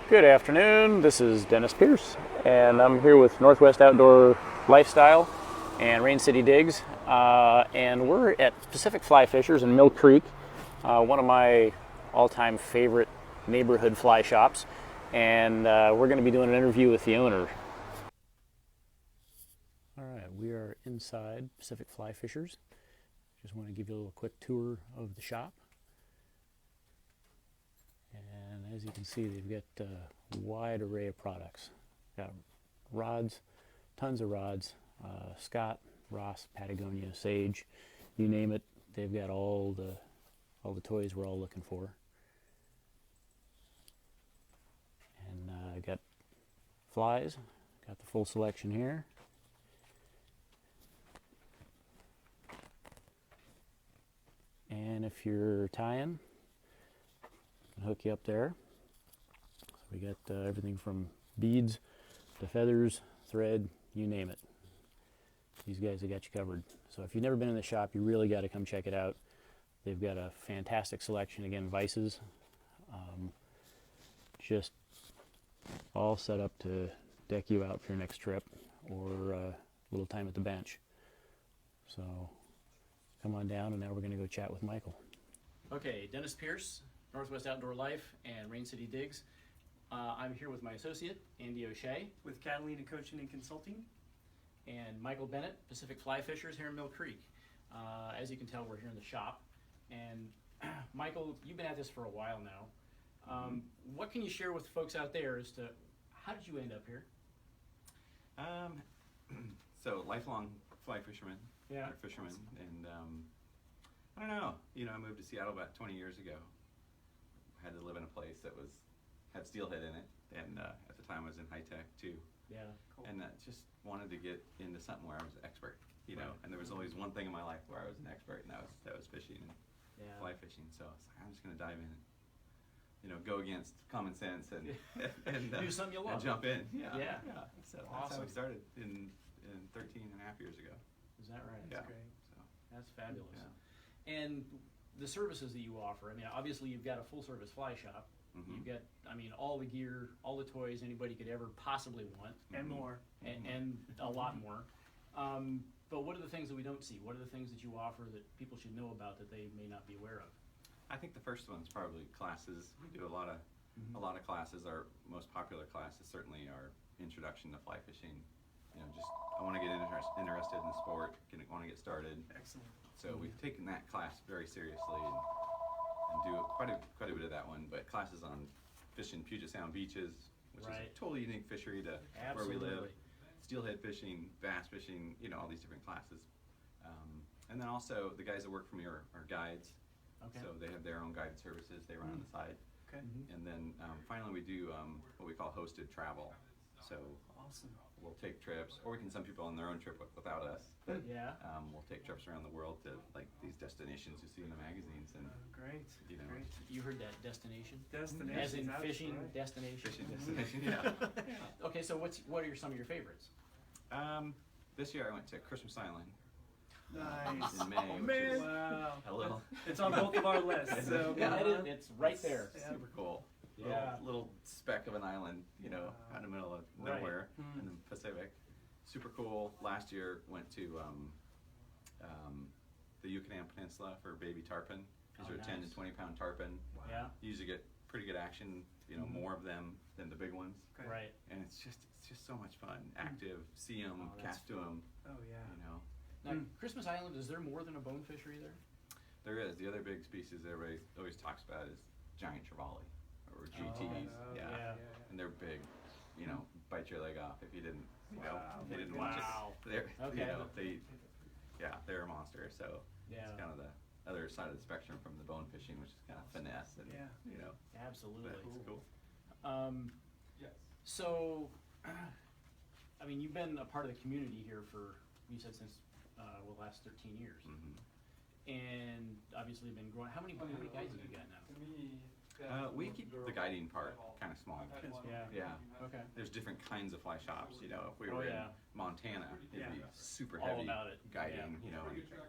Good afternoon, this is Dennis Pearce, and I'm here with Northwest Outdoor Lifestyle and Rain City Digs, and we're at Pacific Flyfishers in Mill Creek, one of my all-time favorite neighborhood fly shops, and we're going to be doing an interview with the owner. Alright, we are inside Pacific Flyfishers. Just want to give you a little quick tour of the shop. And as you can see, they've got a wide array of products. Got rods, tons of rods, Scott, Ross, Patagonia, Sage, you name it. They've got all the toys we're all looking for. And got flies, got the full selection here. And if you're tying, hook you up there. So we got everything from beads to feathers, thread, you name it. These guys have got you covered. So if you've never been in the shop, you really got to come check it out. They've got a fantastic selection. Again, vices, just all set up to deck you out for your next trip or a little time at the bench. So come on down, and now we're going to go chat with Michael. Okay, Dennis Pearce, Northwest Outdoor Life and Rain City Digs. I'm here with my associate, Andy O'Shea. With Catalina Coaching and Consulting. And Michael Bennett, Pacific Flyfishers here in Mill Creek. As you can tell, we're here in the shop. And Michael, you've been at this for a while now. What can you share with folks out there as to how did you end up here? So lifelong fly fisherman, Yeah. or fisherman, and I don't know. I moved to Seattle about 20 years ago. Had to live in a place that had steelhead in it, and at the time I was in high tech too. Yeah. Cool. And just wanted to get into something where I was an expert, Right. And there was always one thing in my life where I was an expert, and that was fishing and Yeah. fly fishing. So I was like, I'm just gonna dive in and go against common sense and Do something you love. and jump in. Yeah. So that's Awesome. how we started in 13 and a half years ago. Is that right? Yeah. That's great. So That's fabulous. yeah. And the services that you offer, I mean, obviously you've got a full service fly shop. Mhm. You've got, all the gear, all the toys anybody could ever possibly want, And Mhm. more. and a lot more. But what are the things that we don't see? What are the things that you offer that people should know about that they may not be aware of? I think the first one's probably classes. We do a lot of classes. Our most popular classes certainly are introduction to fly fishing. I want to get interested in the sport, want to get started. Excellent. So we've taken that class very seriously and do quite a bit of that one. But classes on fishing Puget Sound beaches, which is Right. a totally unique fishery to where we Absolutely. live. Steelhead fishing, bass fishing, all these different classes. And then also the guys that work for me are guides. Okay. So they have their own guided services they run on the side. Okay. And then finally we do what we call hosted travel. So Awesome. we'll take trips, or we can send people on their own trip without us. But Yeah. we'll take trips around the world to like these destinations you see in the magazines and Great. Great. You heard that, destination? Destination. As in that's fishing right. destination? fishing destination. Yeah. Okay, so what are some of your favorites? This year I went to Christmas Island Nice. in May, Oh, which man. is Wow. a little It's on both of our lists. So Yeah, it's right there. Yeah. super cool. Yeah. Little speck of an island, out in the middle of Right. nowhere in the Pacific. Super cool. Last year went to the Yucatan Peninsula for baby tarpon. These Oh, are 10 nice. to 20 pound tarpon. Yeah, You usually get pretty good action, more of them than the big ones. Okay. right. And it's just so much fun. Active, see them, Oh, that's cast to them, Oh yeah. Now, Christmas Island, is there more than a bone fishery there? There is. The other big species everybody always talks about is giant trevally or GTs. Oh, yeah. And they're big, bite your leg off if you didn't, Wow. if you didn't Wow. watch it. They're, Okay. they're a monster. So Yeah. it's kind of the other side of the spectrum from the bone fishing, which is kind of finesse and, Yeah. Absolutely. but it's cool. So, you've been a part of the community here for, you said since, the last 13 years. Mhm. And obviously been growing. How many guys have you got now? We keep the guiding part kind of small. Yeah. Yeah. Okay. There's different kinds of fly shops. If we Oh, were yeah. in Montana, it'd Yeah. be super All heavy about it. guiding,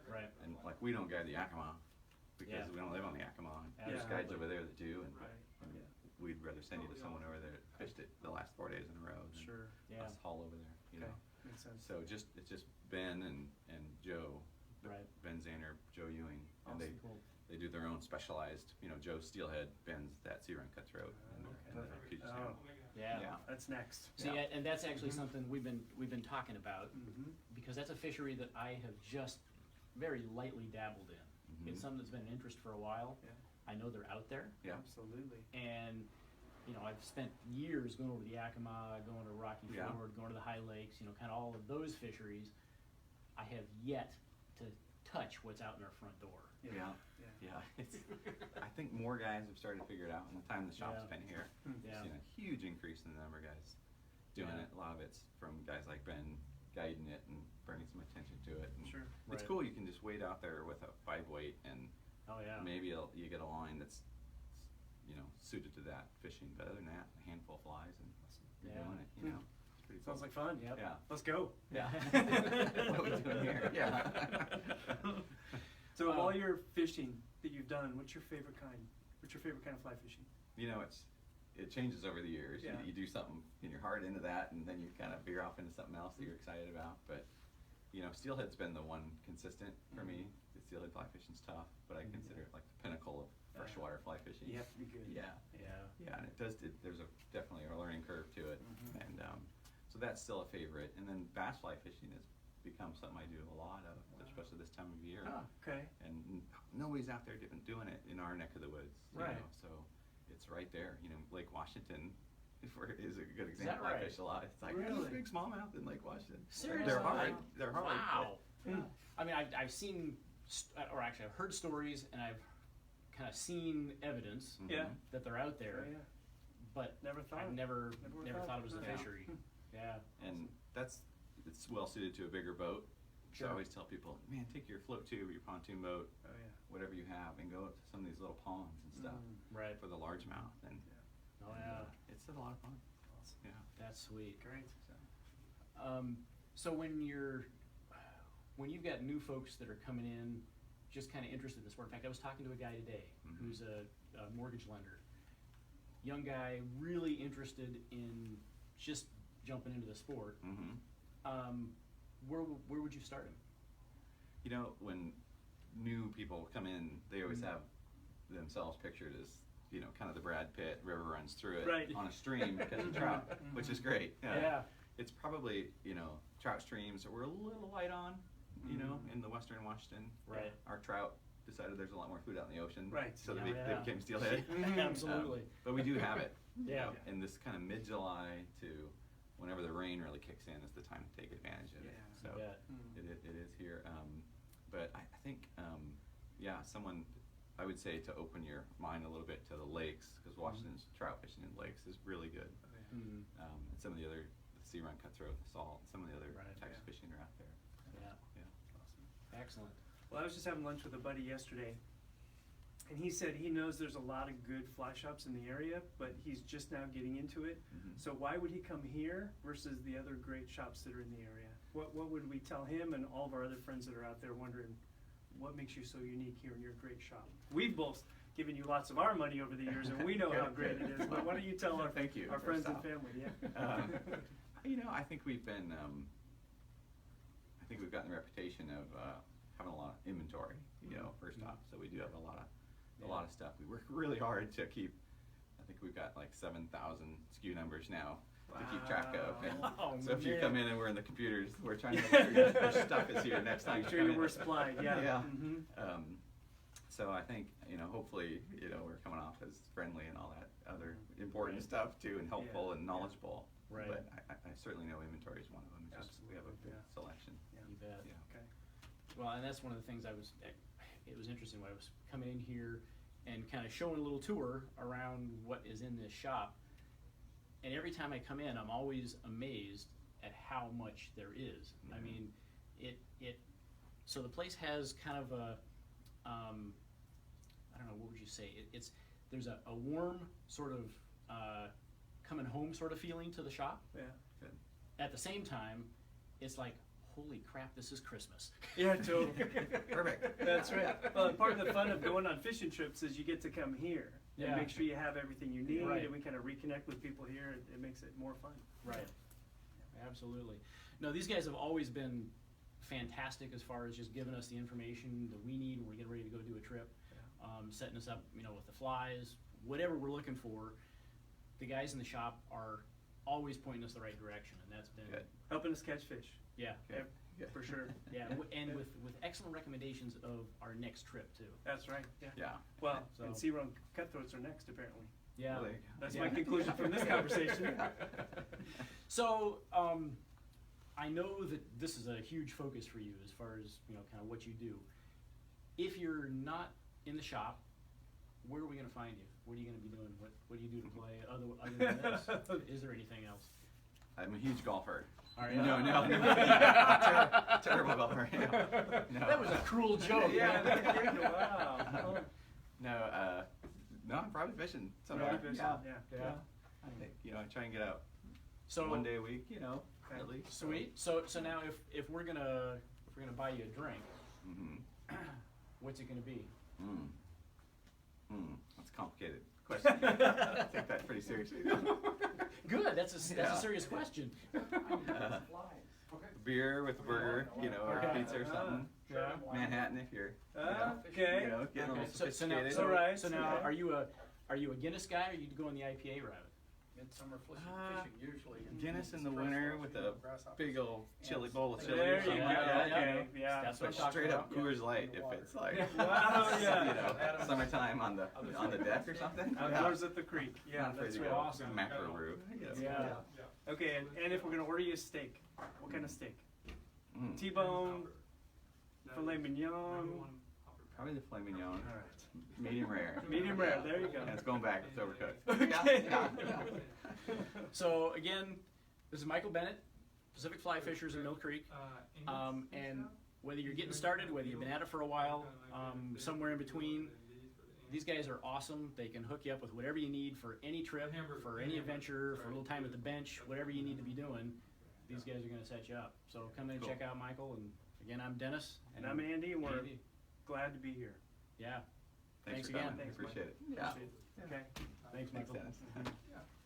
Right. and like we don't guide the Yakima because Yeah. we don't live on the Yakima. And there's Absolutely. guides over there that do, and Right. we'd rather send you to Oh, yeah. someone over there that fished it the last 4 days in a row than Sure. Yeah. us haul over there, you Okay. know. Makes sense. So it's just Ben and Joe, Right. Ben Zaner, Joe Ewing, and Awesome. Cool. they do their own specialized, you know, Joe Steelhead, Ben's that sea run cutthroat, and the Puget Oh, Sound. Yeah. that's next. See, Yeah. and that's actually something we've been talking about, Mm-hmm. because that's a fishery that I have just very lightly dabbled in. Mhm. It's something that's been an interest for a while. Yeah. I know they're out there, Yeah. Absolutely. and you know, I've spent years going over to Yakima, going to Rocky Yeah. Ford, going to the High Lakes, you know, kind of all of those fisheries. I have yet to touch what's out in our front door. Yeah. Yeah. Yeah, it's, I think more guys have started to figure it out in the time the shop's Yeah. been here. Yeah. We've seen a huge increase in the number of guys doing Yeah. it. A lot of it's from guys like Ben guiding it and bringing some attention to it. And Sure. it's Right. cool. You can just wade out there with a 5 weight and Oh yeah. maybe you get a line that's, you know, suited to that fishing. But other than that, a handful of flies and you're Yeah. doing it. You know, it's pretty cool. Sounds like fun. Yep. Yeah. Let's go. Yeah. What are we doing here? Yeah. So of Um, all your fishing that you've done, what's your favorite kind? What's your favorite kind of fly fishing? You know, it changes over the years. Yeah. You do something and you're hard into that, and then you kind of veer off into something else that you're excited about. But you know, steelhead's been the one consistent for me. The steelhead fly fishing's tough, but I consider it like the pinnacle of freshwater fly fishing. You have to be good. Yeah. Yeah. Yeah, and there's definitely a learning curve to it, and so that's still a favorite. And then bass fly fishing has become something I do a lot of, especially this time of year. Ah, okay. And nobody's out there doing it in our neck of the woods. You Right. know? So it's right there. You know, Lake Washington is a good that example. I right? fish a lot. It's like Really? there's a big smallmouth in Lake Washington. Seriously? They're hard. They're hard. Wow. Hmm. I mean, I've seen, or actually, I've heard stories, and I've kind of seen evidence Mhm. Yeah. that they're out there, Oh, yeah. but Never thought. I've never Never thought it was a Yeah. fishery. Yeah. And it's well suited to a bigger boat. So Sure. I always tell people, man, take your float tube or your pontoon boat, Oh yeah. whatever you have, and go to some of these little ponds and stuff Right. for the largemouth. And Oh yeah. it's a lot of fun. Awesome. Yeah. That's sweet. Great. So when you've got new folks that are coming in, just kind of interested in the sport. In fact, I was talking to a guy today Mhm. who's a mortgage lender. Young guy, really interested in just jumping into the sport. Mm-hmm. Where would you start him? You know, when new people come in, they always have themselves pictured as, you know, kind of the Brad Pitt, river runs through it Right. on a stream because of trout, which is great. Yeah. It's probably, you know, trout streams that we're a little light on, you know, in the western Washington. Right. Our trout decided there's a lot more food out in the ocean. Right. So Yeah, they yeah. became steelhead. Absolutely. But we do have it. you Yeah. know, and this kind of mid-July to whenever the rain really kicks in is the time to take advantage of it. Yeah. So You bet. it is here. But I think, yeah, I would say to open your mind a little bit to the lakes, because Washington's trout fishing in lakes is really good. Mm, And some of the other, the sea run cutthroat, the salt, some of the other Right. types of Yeah. fishing are out there. yeah. Yeah. Awesome. Excellent. Well, I was just having lunch with a buddy yesterday, and he said he knows there's a lot of good fly shops in the area, but he's just now getting into it. Mhm. So why would he come here versus the other great shops that are in the area? What would we tell him and all of our other friends that are out there wondering, what makes you so unique here in your great shop? We've both given you lots of our money over the years, and we know how great it is, but why don't you tell our, Thank you, our friends first and off. family, yeah? You know, I think we've been, I think we've gotten the reputation of having a lot of inventory, you know, first off. So we do have a lot of stuff. We work really hard to keep, I think we've got like 7,000 SKU numbers now to keep track of. And Wow, so if you man. come in and we're in the computers, we're trying to make sure your stuff is here next time. Make you sure come you're in. supplied, yeah. Yeah. Mhm. So I think, you know, hopefully, you know, we're coming off as friendly and all that other important stuff too, and helpful Yeah. and knowledgeable. Right. But I certainly know inventory is one of them. It's just we have a Absolutely, good yeah. selection. You bet. Yeah. Okay. Well, and that's one of the things it was interesting when I was coming in here and kind of showing a little tour around what is in this shop. And every time I come in, I'm always amazed at how much there is. I Mhm. mean, so the place has kind of a, I don't know, what would you say? There's a warm sort of coming home sort of feeling to the shop. Yeah. Good. At the same time, it's like, holy crap, this is Christmas. Yeah, totally. Perfect. That's right. Well, part of the fun of going on fishing trips is you get to come here. and make sure you have everything you need, Right. and we kind of reconnect with people here. It makes it more fun. Right. Absolutely. No, these guys have always been fantastic as far as just giving us the information that we need when we're getting ready to go do a trip, setting us up, with the flies, whatever we're looking for. The guys in the shop are always pointing us the right direction, and that's been Good. Helping us catch fish. yeah, Good. Yep, for sure. yeah, and with excellent recommendations of our next trip too. That's right. Yeah. Yeah. Well, So- and sea run cutthroats are next, apparently. Yeah. Well, there you go. That's Yeah. my conclusion from this conversation. So, I know that this is a huge focus for you as far as, kind of what you do. If you're not in the shop, where are we gonna find you? What are you gonna be doing? What do you do to play other than this? Is there anything else? I'm a huge golfer. Are you? No, terrible golfer. No. That was a cruel joke. Yeah, man. that's great. Wow. No, I'm probably fishing somewhere. Probably fishing, Yeah. yeah. I think, I try and get out So one day a week, Okay. at least. sweet. So now if we're gonna buy you a drink, Mm-hmm. what's it gonna be? That's a complicated question. I take that pretty seriously. Good. That's Yeah. a serious question. Beer with a burger, or Okay. pizza or something. Yeah. Manhattan if you're, Okay. getting a Okay. little So now, sophisticated. Alright. so now, Okay. are you a Guinness guy, or you go on the IPA route? Midsummer fishing, Uh, usually. Guinness in the winter with a big old chili bowl of chili There or you something go. like that. Okay. Yeah. That's what I'm But talking straight up about. Coors Light if it's like Wow, yeah. summertime on the deck or something. Outdoors at the creek. Yeah, Not afraid that's to right. go awesome. mackerel roux. Yeah. Okay, and if we're gonna order you a steak, what kind of steak? Mm. T-bone, filet mignon. Probably the filet mignon. All right. Medium rare. Medium rare. There you go. And it's going back. It's overcooked. Okay. So again, this is Michael Bennett, Pacific Flyfishers in Mill Creek, and whether you're getting started, whether you've been at it for a while, somewhere in between, these guys are awesome. They can hook you up with whatever you need for any trip, for any adventure, for a little time at the bench, whatever you need to be doing. These guys are going to set you up. So come in and Cool. check out Michael. And again, I'm Dennis. And I'm Andy, and we're Andy. glad to be here. Yeah. Thanks Thanks for coming. again. I appreciate it. Appreciate it. Okay. Thanks, Thanks, Michael. Dennis.